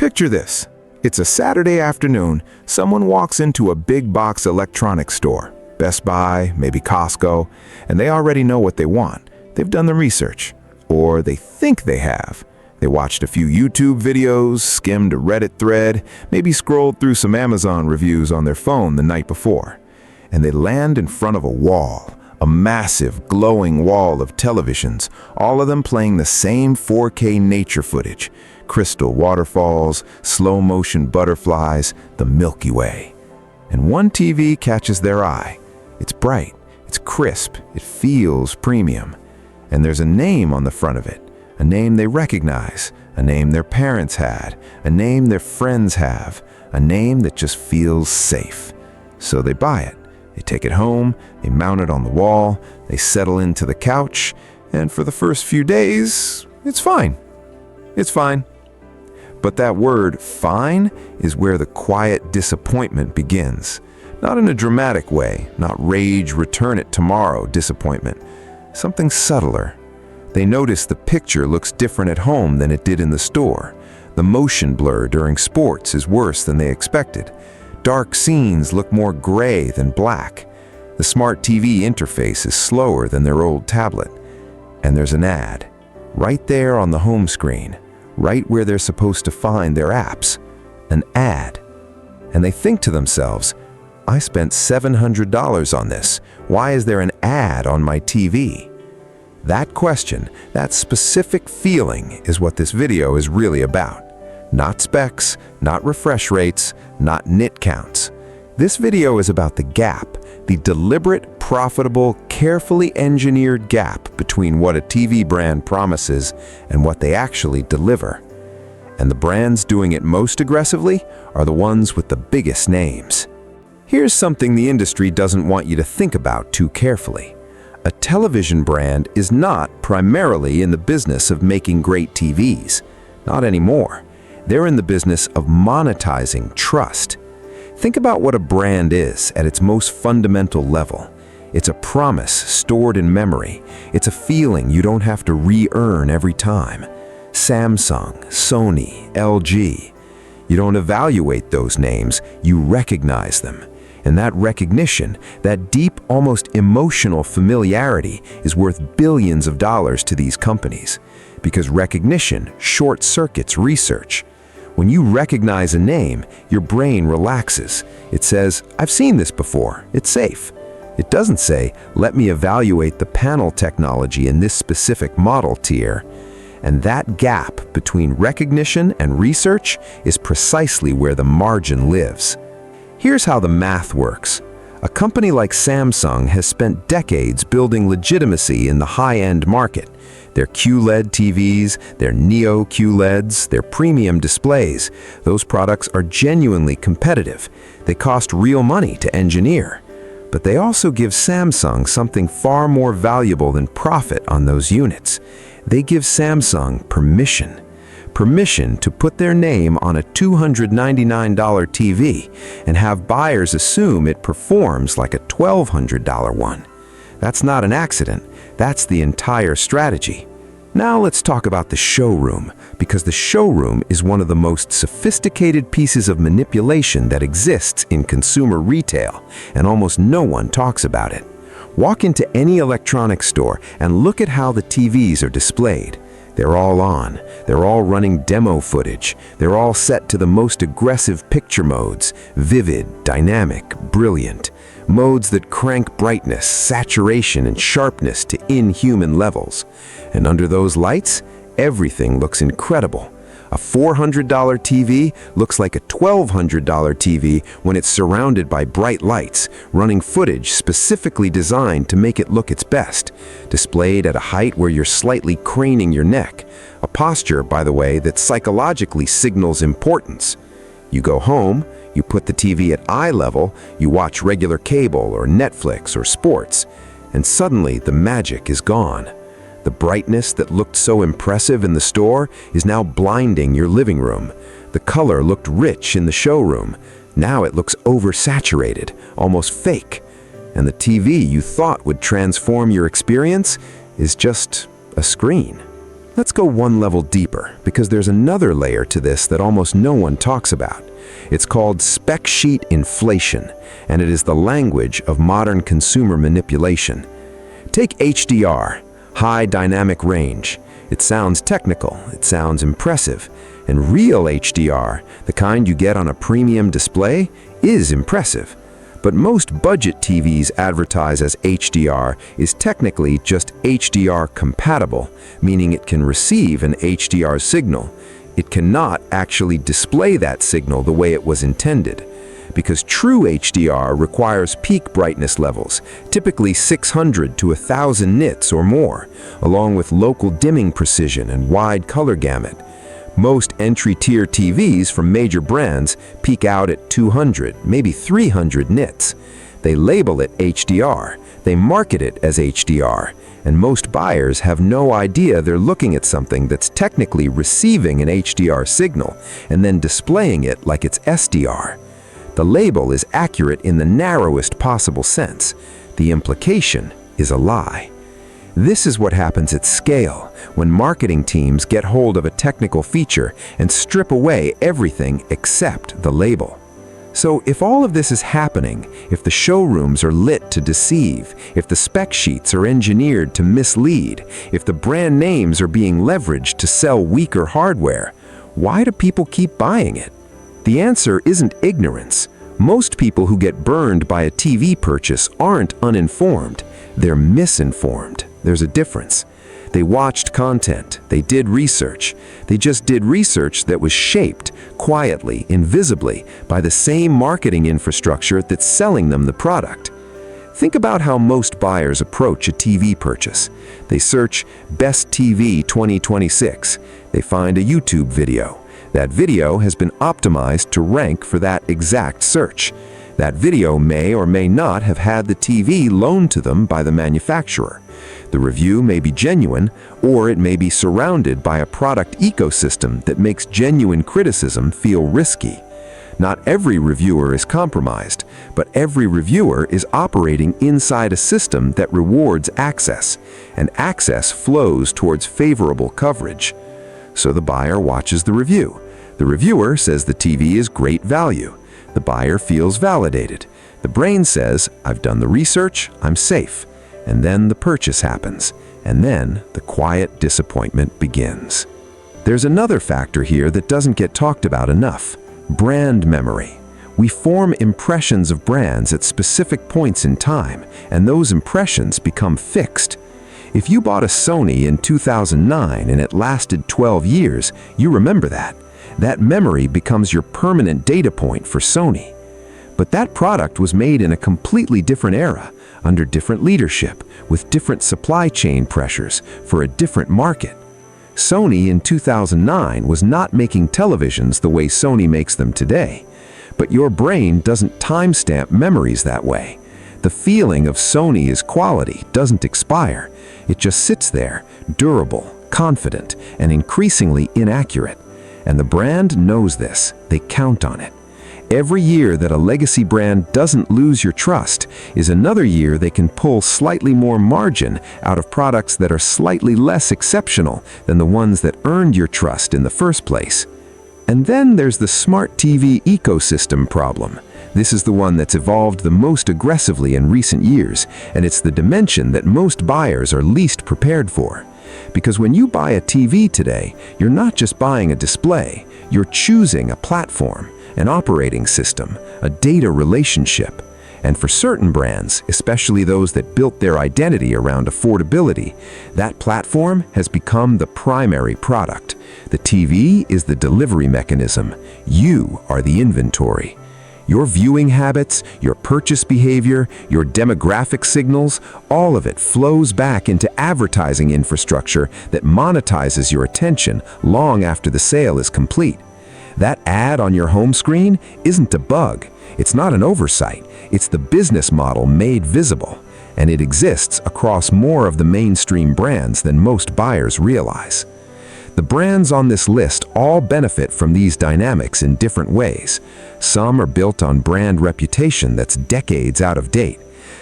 Picture this. It's a Saturday afternoon. Someone walks into a big box electronics store, Best Buy, maybe Costco, and they already know what they want. They've done the research, or they think they have. They watched a few YouTube videos, skimmed a Reddit thread, maybe scrolled through some Amazon reviews on their phone the night before. And they land in front of a wall, a massive, glowing wall of televisions, all of them playing the same 4K nature footage. Crystal waterfalls, slow-motion butterflies, the Milky Way. And one TV catches their eye. It's bright, it's crisp, it feels premium. And there's a name on the front of it, a name they recognize, a name their parents had, a name their friends have, a name that just feels safe. So they buy it. They take it home, they mount it on the wall, they settle into the couch, and for the first few days, it's fine. It's fine. But that word, fine, is where the quiet disappointment begins. Not in a dramatic way, not rage, return it tomorrow disappointment. Something subtler. They notice the picture looks different at home than it did in the store. The motion blur during sports is worse than they expected. Dark scenes look more gray than black. The smart TV interface is slower than their old tablet. And there's an ad, right there on the home screen, right where they're supposed to find their apps. An ad. And they think to themselves, I spent $700 on this. Why is there an ad on my TV? That question, that specific feeling is what this video is really about. Not specs, not refresh rates, not nit counts. This video is about the gap, the deliberate, profitable, carefully engineered gap between what a TV brand promises and what they actually deliver. And the brands doing it most aggressively are the ones with the biggest names. Here's something the industry doesn't want you to think about too carefully. A television brand is not primarily in the business of making great TVs. Not anymore. They're in the business of monetizing trust. Think about what a brand is at its most fundamental level. It's a promise stored in memory. It's a feeling you don't have to re-earn every time. Samsung, Sony, LG. You don't evaluate those names, you recognize them. And that recognition, that deep, almost emotional familiarity is worth billions of dollars to these companies. Because recognition short-circuits research. When you recognize a name, your brain relaxes. It says, I've seen this before, it's safe. It doesn't say, let me evaluate the panel technology in this specific model tier. And that gap between recognition and research is precisely where the margin lives. Here's how the math works. A company like Samsung has spent decades building legitimacy in the high-end market. Their QLED TVs, their Neo QLEDs, their premium displays, those products are genuinely competitive. They cost real money to engineer. But they also give Samsung something far more valuable than profit on those units. They give Samsung permission. Permission to put their name on a $299 TV and have buyers assume it performs like a $1,200 one. That's not an accident. That's the entire strategy. Now let's talk about the showroom, because the showroom is one of the most sophisticated pieces of manipulation that exists in consumer retail, and almost no one talks about it. Walk into any electronics store and look at how the TVs are displayed. They're all on. They're all running demo footage. They're all set to the most aggressive picture modes, vivid, dynamic, brilliant. Modes that crank brightness, saturation, and sharpness to inhuman levels. And under those lights, everything looks incredible. A $400 TV looks like a $1,200 TV when it's surrounded by bright lights, running footage specifically designed to make it look its best, displayed at a height where you're slightly craning your neck, a posture, by the way, that psychologically signals importance. You go home, you put the TV at eye level, you watch regular cable or Netflix or sports, and suddenly the magic is gone. The brightness that looked so impressive in the store is now blinding your living room. The color looked rich in the showroom. Now it looks oversaturated, almost fake. And the TV you thought would transform your experience is just a screen. Let's go one level deeper, because there's another layer to this that almost no one talks about. It's called spec sheet inflation, and it is the language of modern consumer manipulation. Take HDR, high dynamic range. It sounds technical, it sounds impressive, and real HDR, the kind you get on a premium display, is impressive. But most budget TVs advertise as HDR is technically just HDR compatible, meaning it can receive an HDR signal. It cannot actually display that signal the way it was intended, because true HDR requires peak brightness levels, typically 600 to 1000 nits or more, along with local dimming precision and wide color gamut. Most entry-tier TVs from major brands peak out at 200, maybe 300 nits. They label it HDR, they market it as HDR, and most buyers have no idea they're looking at something that's technically receiving an HDR signal and then displaying it like it's SDR. The label is accurate in the narrowest possible sense. The implication is a lie. This is what happens at scale when marketing teams get hold of a technical feature and strip away everything except the label. So if all of this is happening, if the showrooms are lit to deceive, if the spec sheets are engineered to mislead, if the brand names are being leveraged to sell weaker hardware, why do people keep buying it? The answer isn't ignorance. Most people who get burned by a TV purchase aren't uninformed, they're misinformed. There's a difference. They watched content, they did research. They just did research that was shaped, quietly, invisibly, by the same marketing infrastructure that's selling them the product. Think about how most buyers approach a TV purchase. They search Best TV 2026. They find a YouTube video. That video has been optimized to rank for that exact search. That video may or may not have had the TV loaned to them by the manufacturer. The review may be genuine, or it may be surrounded by a product ecosystem that makes genuine criticism feel risky. Not every reviewer is compromised, but every reviewer is operating inside a system that rewards access, and access flows towards favorable coverage. So the buyer watches the review. The reviewer says the TV is great value. The buyer feels validated. The brain says, I've done the research, I'm safe. And then the purchase happens, and then the quiet disappointment begins. There's another factor here that doesn't get talked about enough: brand memory. We form impressions of brands at specific points in time, and those impressions become fixed. If you bought a Sony in 2009 and it lasted 12 years, you remember that. That memory becomes your permanent data point for Sony. But that product was made in a completely different era, under different leadership, with different supply chain pressures, for a different market. Sony in 2009 was not making televisions the way Sony makes them today. But your brain doesn't timestamp memories that way. The feeling of Sony is quality doesn't expire. It just sits there, durable, confident, and increasingly inaccurate. And the brand knows this. They count on it. Every year that a legacy brand doesn't lose your trust is another year they can pull slightly more margin out of products that are slightly less exceptional than the ones that earned your trust in the first place. And then there's the smart TV ecosystem problem. This is the one that's evolved the most aggressively in recent years, and it's the dimension that most buyers are least prepared for. Because when you buy a TV today, you're not just buying a display, you're choosing a platform, an operating system, a data relationship. And for certain brands, especially those that built their identity around affordability, that platform has become the primary product. The TV is the delivery mechanism. You are the inventory. Your viewing habits, your purchase behavior, your demographic signals, all of it flows back into advertising infrastructure that monetizes your attention long after the sale is complete. That ad on your home screen isn't a bug. It's not an oversight. It's the business model made visible. And it exists across more of the mainstream brands than most buyers realize. The brands on this list all benefit from these dynamics in different ways. Some are built on brand reputation that's decades out of date.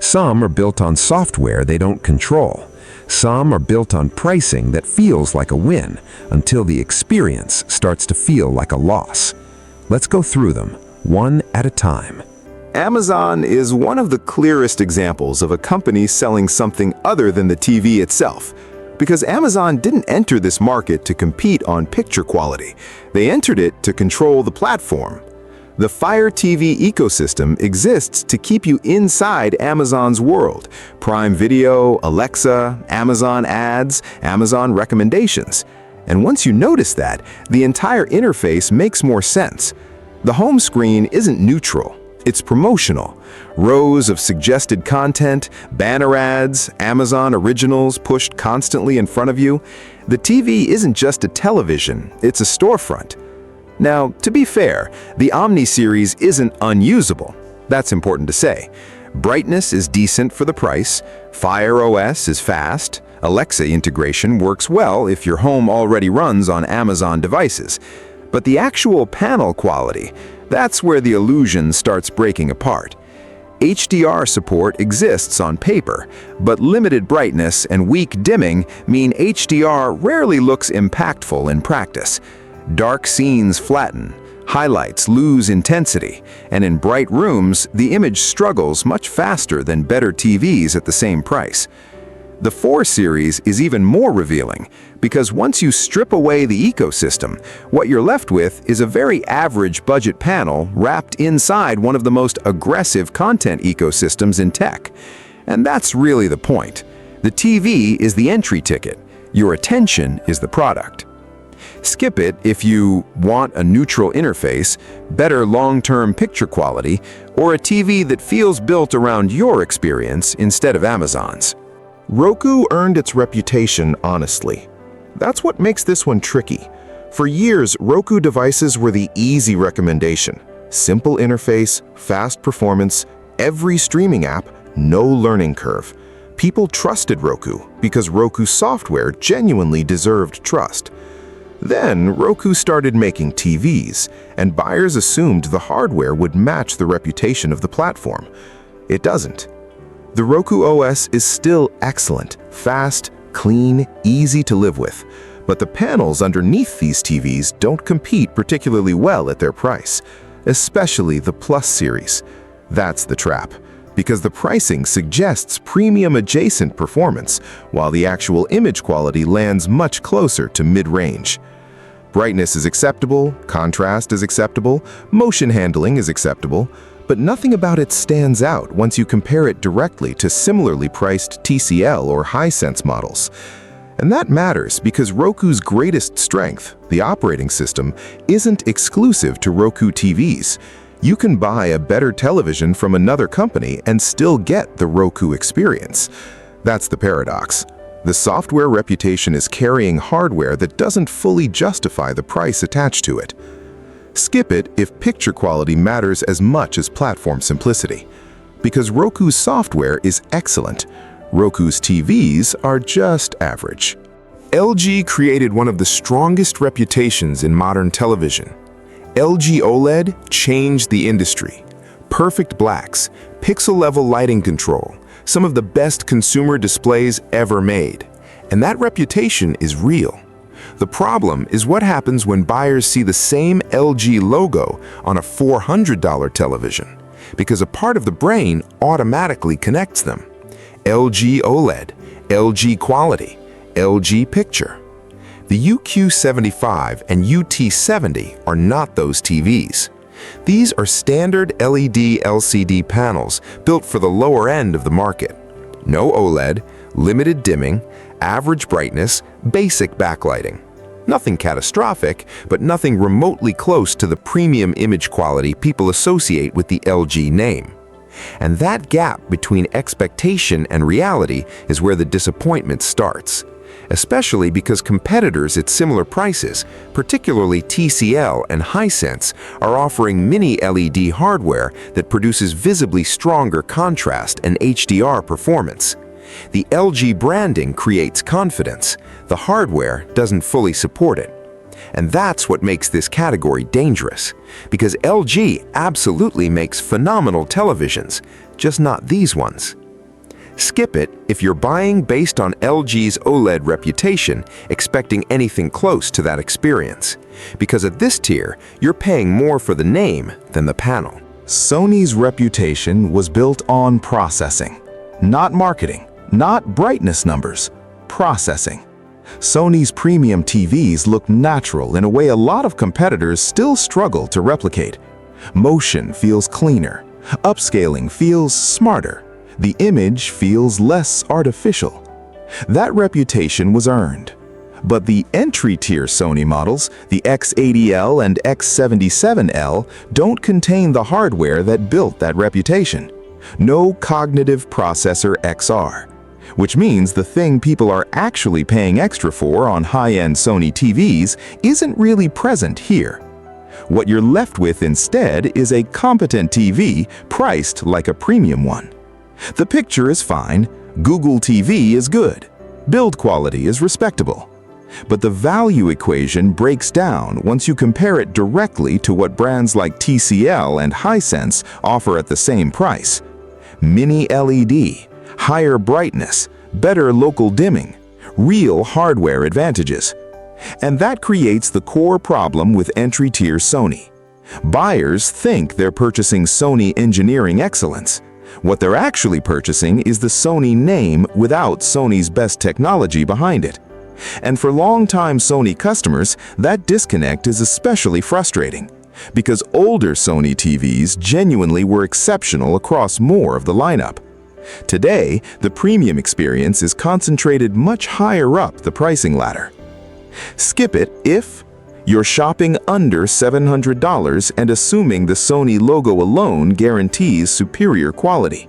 Some are built on software they don't control. Some are built on pricing that feels like a win until the experience starts to feel like a loss. Let's go through them, one at a time. Amazon is one of the clearest examples of a company selling something other than the TV itself. Because Amazon didn't enter this market to compete on picture quality. They entered it to control the platform. The Fire TV ecosystem exists to keep you inside Amazon's world. Prime Video, Alexa, Amazon Ads, Amazon Recommendations. And once you notice that, the entire interface makes more sense. The home screen isn't neutral. It's promotional. Rows of suggested content, banner ads, Amazon originals pushed constantly in front of you. The TV isn't just a television, it's a storefront. Now, to be fair, the Omni series isn't unusable. That's important to say. Brightness is decent for the price, Fire OS is fast, Alexa integration works well if your home already runs on Amazon devices. But the actual panel quality, that's where the illusion starts breaking apart. HDR support exists on paper, but limited brightness and weak dimming mean HDR rarely looks impactful in practice. Dark scenes flatten, highlights lose intensity, and in bright rooms, the image struggles much faster than better TVs at the same price. The 4 series is even more revealing, because once you strip away the ecosystem, what you're left with is a very average budget panel wrapped inside one of the most aggressive content ecosystems in tech. And that's really the point. The TV is the entry ticket. Your attention is the product. Skip it if you want a neutral interface, better long-term picture quality, or a TV that feels built around your experience instead of Amazon's. Roku earned its reputation honestly. That's what makes this one tricky. For years, Roku devices were the easy recommendation. Simple interface, fast performance, every streaming app, no learning curve. People trusted Roku because Roku software genuinely deserved trust. Then, Roku started making TVs, and buyers assumed the hardware would match the reputation of the platform. It doesn't. The Roku OS is still excellent, fast, clean, easy to live with. But the panels underneath these TVs don't compete particularly well at their price, especially the Plus series. That's the trap, because the pricing suggests premium adjacent performance, while the actual image quality lands much closer to mid-range. Brightness is acceptable, contrast is acceptable, motion handling is acceptable, but nothing about it stands out once you compare it directly to similarly priced TCL or Hisense models. And that matters because Roku's greatest strength, the operating system, isn't exclusive to Roku TVs. You can buy a better television from another company and still get the Roku experience. That's the paradox. The software reputation is carrying hardware that doesn't fully justify the price attached to it. Skip it if picture quality matters as much as platform simplicity. Because Roku's software is excellent, Roku's TVs are just average. LG created one of the strongest reputations in modern television. LG OLED changed the industry. Perfect blacks, pixel-level lighting control, some of the best consumer displays ever made. And that reputation is real. The problem is what happens when buyers see the same LG logo on a $400 television, because a part of the brain automatically connects them. LG OLED, LG quality, LG picture. The UQ75 and UT70 are not those TVs. These are standard LED LCD panels built for the lower end of the market. No OLED, limited dimming, average brightness, basic backlighting. Nothing catastrophic, but nothing remotely close to the premium image quality people associate with the LG name. And that gap between expectation and reality is where the disappointment starts, especially because competitors at similar prices, particularly TCL and Hisense, are offering mini LED hardware that produces visibly stronger contrast and HDR performance. The LG branding creates confidence. The hardware doesn't fully support it. And that's what makes this category dangerous, because LG absolutely makes phenomenal televisions, just not these ones. Skip it if you're buying based on LG's OLED reputation, expecting anything close to that experience. Because at this tier, you're paying more for the name than the panel. Sony's reputation was built on processing, not marketing, not brightness numbers, processing. Sony's premium TVs look natural in a way a lot of competitors still struggle to replicate. Motion feels cleaner, upscaling feels smarter, the image feels less artificial. That reputation was earned. But the entry-tier Sony models, the X80L and X77L, don't contain the hardware that built that reputation. No cognitive processor XR. Which means the thing people are actually paying extra for on high-end Sony TVs isn't really present here. What you're left with instead is a competent TV priced like a premium one. The picture is fine, Google TV is good, build quality is respectable. But the value equation breaks down once you compare it directly to what brands like TCL and Hisense offer at the same price. Mini LED, higher brightness, better local dimming, real hardware advantages. And that creates the core problem with entry-tier Sony. Buyers think they're purchasing Sony engineering excellence. What they're actually purchasing is the Sony name without Sony's best technology behind it. And for longtime Sony customers, that disconnect is especially frustrating, because older Sony TVs genuinely were exceptional across more of the lineup. Today, the premium experience is concentrated much higher up the pricing ladder. Skip it if you're shopping under $700 and assuming the Sony logo alone guarantees superior quality.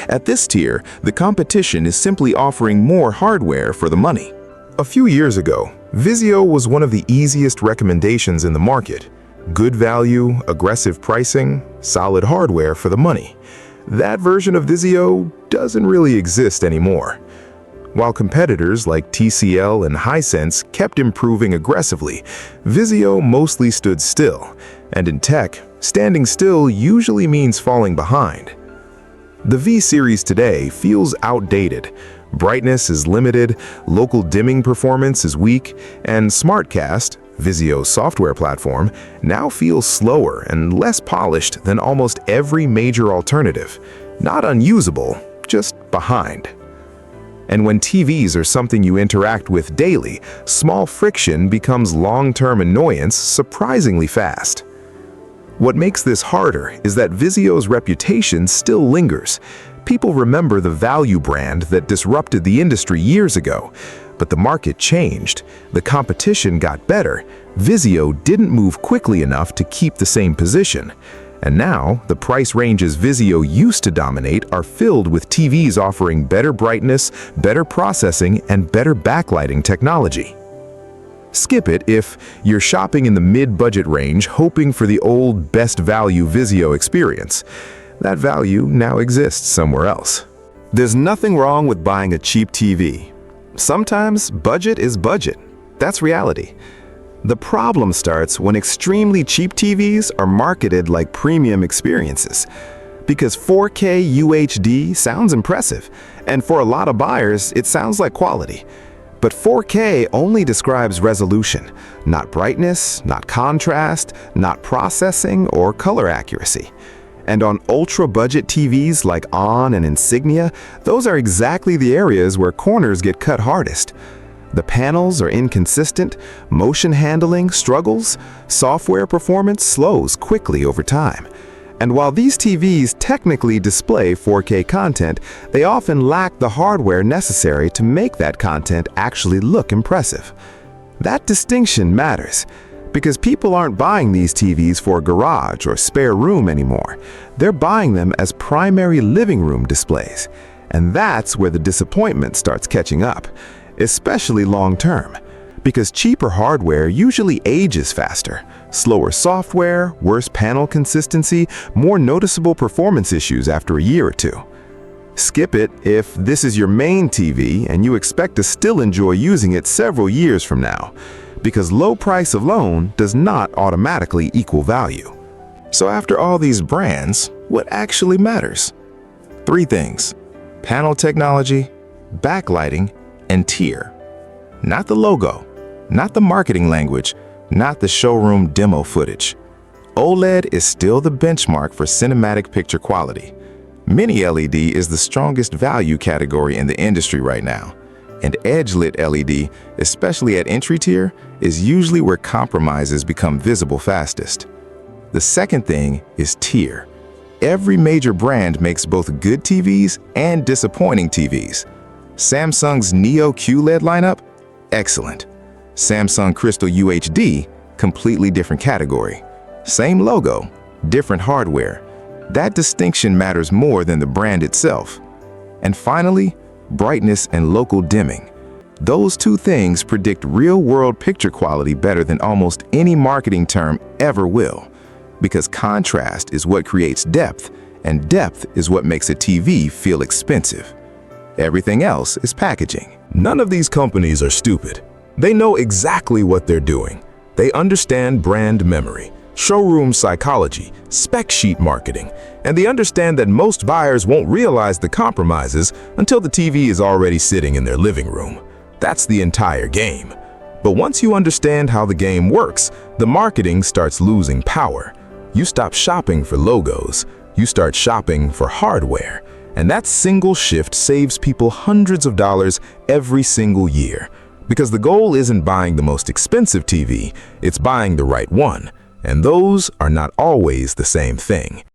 At this tier, the competition is simply offering more hardware for the money. A few years ago, Vizio was one of the easiest recommendations in the market. Good value, aggressive pricing, solid hardware for the money. That version of Vizio doesn't really exist anymore. While competitors like TCL and Hisense kept improving aggressively, Vizio mostly stood still, and in tech, standing still usually means falling behind. The V-series today feels outdated. Brightness is limited, local dimming performance is weak, and SmartCast, Vizio's software platform, now feels slower and less polished than almost every major alternative. Not unusable, just behind. And when TVs are something you interact with daily, small friction becomes long-term annoyance surprisingly fast. What makes this harder is that Vizio's reputation still lingers. People remember the value brand that disrupted the industry years ago. But the market changed, the competition got better, Vizio didn't move quickly enough to keep the same position. And now, the price ranges Vizio used to dominate are filled with TVs offering better brightness, better processing, and better backlighting technology. Skip it if you're shopping in the mid-budget range hoping for the old best value Vizio experience. That value now exists somewhere else. There's nothing wrong with buying a cheap TV. Sometimes budget is budget. That's reality. The problem starts when extremely cheap TVs are marketed like premium experiences. Because 4K UHD sounds impressive, and for a lot of buyers, it sounds like quality. But 4K only describes resolution, not brightness, not contrast, not processing or color accuracy. And on ultra-budget TVs like ON and Insignia, those are exactly the areas where corners get cut hardest. The panels are inconsistent, motion handling struggles, software performance slows quickly over time. And while these TVs technically display 4K content, they often lack the hardware necessary to make that content actually look impressive. That distinction matters, because people aren't buying these TVs for a garage or spare room anymore. They're buying them as primary living room displays. And that's where the disappointment starts catching up, especially long-term, because cheaper hardware usually ages faster. Slower software, worse panel consistency, more noticeable performance issues after a year or two. Skip it if this is your main TV and you expect to still enjoy using it several years from now, because low price alone does not automatically equal value. So after all these brands, what actually matters? 3 things. panel technology, backlighting, and tier. Not the logo, not the marketing language, not the showroom demo footage. OLED is still the benchmark for cinematic picture quality. Mini LED is the strongest value category in the industry right now. And edge-lit LED, especially at entry tier, is usually where compromises become visible fastest. The second thing is tier. Every major brand makes both good TVs and disappointing TVs. Samsung's Neo QLED lineup? Excellent. Samsung Crystal UHD? Completely different category. Same logo, different hardware. That distinction matters more than the brand itself. And finally, brightness and local dimming. Those two things predict real-world picture quality better than almost any marketing term ever will. Because contrast is what creates depth, and depth is what makes a TV feel expensive. Everything else is packaging. None of these companies are stupid. They know exactly what they're doing. They understand brand memory, showroom psychology, spec sheet marketing, and they understand that most buyers won't realize the compromises until the TV is already sitting in their living room. That's the entire game. But once you understand how the game works, the marketing starts losing power. You stop shopping for logos, you start shopping for hardware. And that single shift saves people hundreds of dollars every single year. Because the goal isn't buying the most expensive TV, it's buying the right one. And those are not always the same thing.